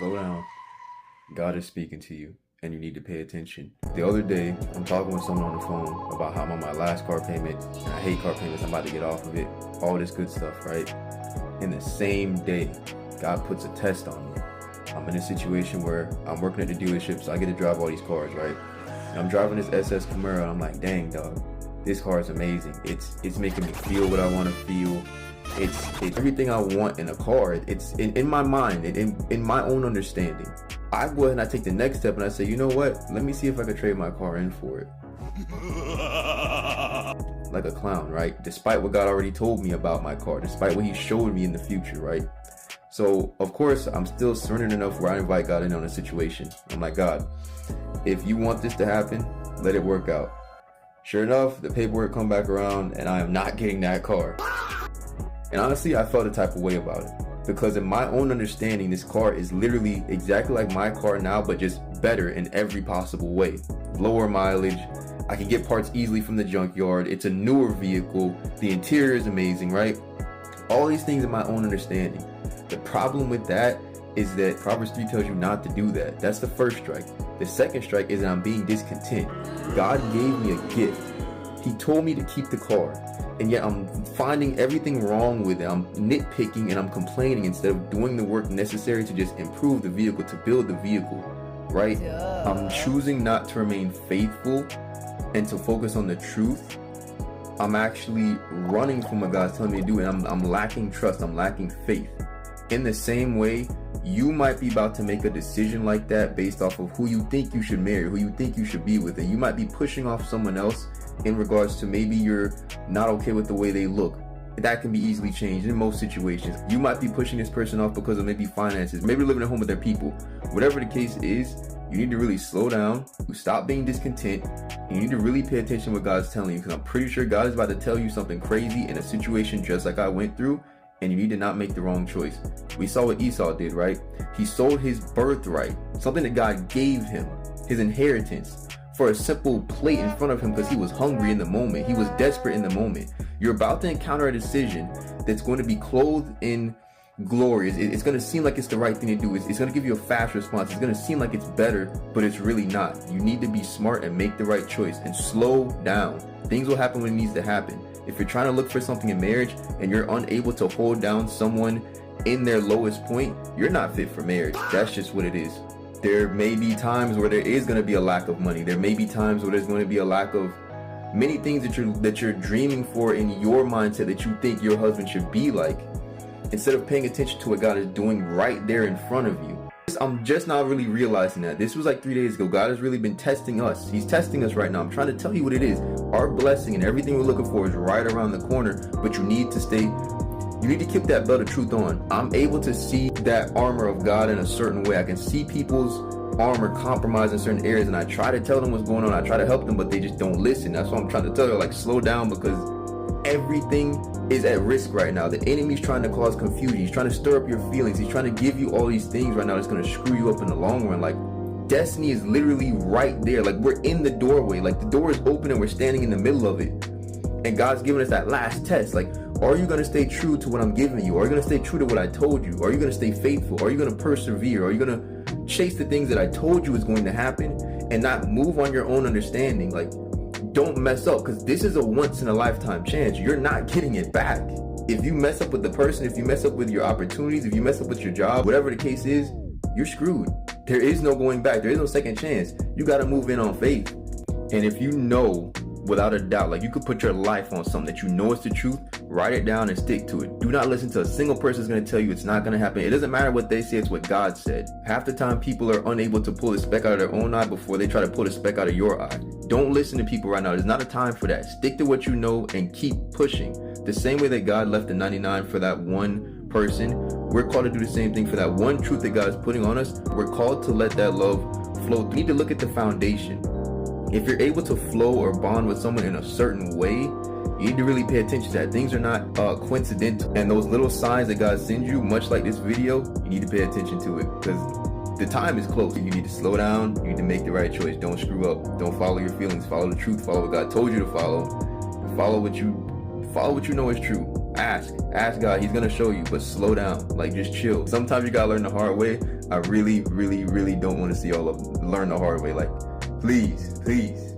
slow down. God is speaking to you and you need to pay attention. The other day, I'm talking with someone on the phone about how I'm on my last car payment and I hate car payments, I'm about to get off of it, all this good stuff, right? In the same day, God puts a test on me. I'm in a situation where I'm working at the dealership, so I get to drive all these cars, right? And I'm driving this SS Camaro and I'm like, dang dog, this car is amazing. It's making me feel what I want to feel. It's everything I want in a car. It's in my mind, in my own understanding. I go ahead and I take the next step and I say, you know what? Let me see if I can trade my car in for it. Like a clown, right? Despite what God already told me about my car, despite what he showed me in the future, right? So, of course, I'm still surrendered enough where I invite God in on a situation. I'm like, God, if you want this to happen, let it work out. Sure enough, the paperwork come back around and I am not getting that car. And honestly, I felt a type of way about it. Because in my own understanding, this car is literally exactly like my car now, but just better in every possible way. Lower mileage, I can get parts easily from the junkyard, it's a newer vehicle, the interior is amazing, right? All these things in my own understanding. The problem with that is that Proverbs 3 tells you not to do that. That's the first strike. The second strike is that I'm being discontent. God gave me a gift. He told me to keep the car. And yet I'm finding everything wrong with it. I'm nitpicking and I'm complaining instead of doing the work necessary to just improve the vehicle, to build the vehicle, right? Yeah. I'm choosing not to remain faithful and to focus on the truth. I'm actually running from what God's telling me to do, and I'm lacking trust. I'm lacking faith. In the same way, you might be about to make a decision like that based off of who you think you should marry, who you think you should be with, and you might be pushing off someone else in regards to maybe you're not okay with the way they look. That can be easily changed in most situations. You might be pushing this person off because of maybe finances, maybe living at home with their people. Whatever the case is, you need to really slow down, stop being discontent, and you need to really pay attention to what God's telling you, because I'm pretty sure God is about to tell you something crazy in a situation just like I went through, and you need to not make the wrong choice. We saw what Esau did, right? He sold his birthright, something that God gave him, his inheritance, for a simple plate in front of him because he was hungry in the moment. He was desperate in the moment. You're about to encounter a decision that's going to be clothed in glory. It's going to seem like it's the right thing to do. It's going to give you a fast response. It's going to seem like it's better, but it's really not. You need to be smart and make the right choice and slow down. Things will happen when it needs to happen. If you're trying to look for something in marriage and you're unable to hold down someone in their lowest point, you're not fit for marriage. That's just what it is. There may be times where there is going to be a lack of money. There may be times where there's going to be a lack of many things that you're dreaming for in your mindset that you think your husband should be like, instead of paying attention to what God is doing right there in front of you. I'm just not really realizing that. This was like 3 days ago. God has really been testing us. He's testing us right now. I'm trying to tell you what it is. Our blessing and everything we're looking for is right around the corner, but you need to keep that belt of truth on. I'm able to see that armor of God in a certain way. I can see people's armor compromised in certain areas, and I try to tell them what's going on. I try to help them, but they just don't listen. That's why I'm trying to tell them, like, slow down, because everything is at risk right now. The enemy's trying to cause confusion. He's trying to stir up your feelings. He's trying to give you all these things right now that's going to screw you up in the long run. Like, destiny is literally right there. Like, we're in the doorway. Like, the door is open and we're standing in the middle of it. And God's giving us that last test. Like, are you going to stay true to what I'm giving you? Are you going to stay true to what I told you? Are you going to stay faithful? Are you going to persevere? Are you going to chase the things that I told you is going to happen and not move on your own understanding? Like, don't mess up, because this is a once in a lifetime chance. You're not getting it back. If you mess up with the person, if you mess up with your opportunities, if you mess up with your job, whatever the case is, you're screwed. There is no going back. There is no second chance. You got to move in on faith. And if you know without a doubt, like, you could put your life on something that you know is the truth, write it down and stick to it. Do not listen to a single person who's going to tell you it's not going to happen. It doesn't matter what they say, it's what God said. Half the time people are unable to pull the speck out of their own eye before they try to pull the speck out of your eye. Don't listen to people right now. There's not a time for that. Stick to what you know and keep pushing. The same way that God left the 99 for that one person, we're called to do the same thing for that one truth that God is putting on us. We're called to let that love flow. You need to look at the foundation. If you're able to flow or bond with someone in a certain way, you need to really pay attention to that. Things are not coincidental. And those little signs that God sends you, much like this video, you need to pay attention to it, because the time is close. You need to slow down. You need to make the right choice. Don't screw up. Don't follow your feelings. Follow the truth. Follow what God told you to follow. Follow what you know is true. Ask God. He's going to show you, but slow down. Like, just chill. Sometimes you got to learn the hard way. I really, really, really don't want to see all of them learn the hard way. Like, please, please.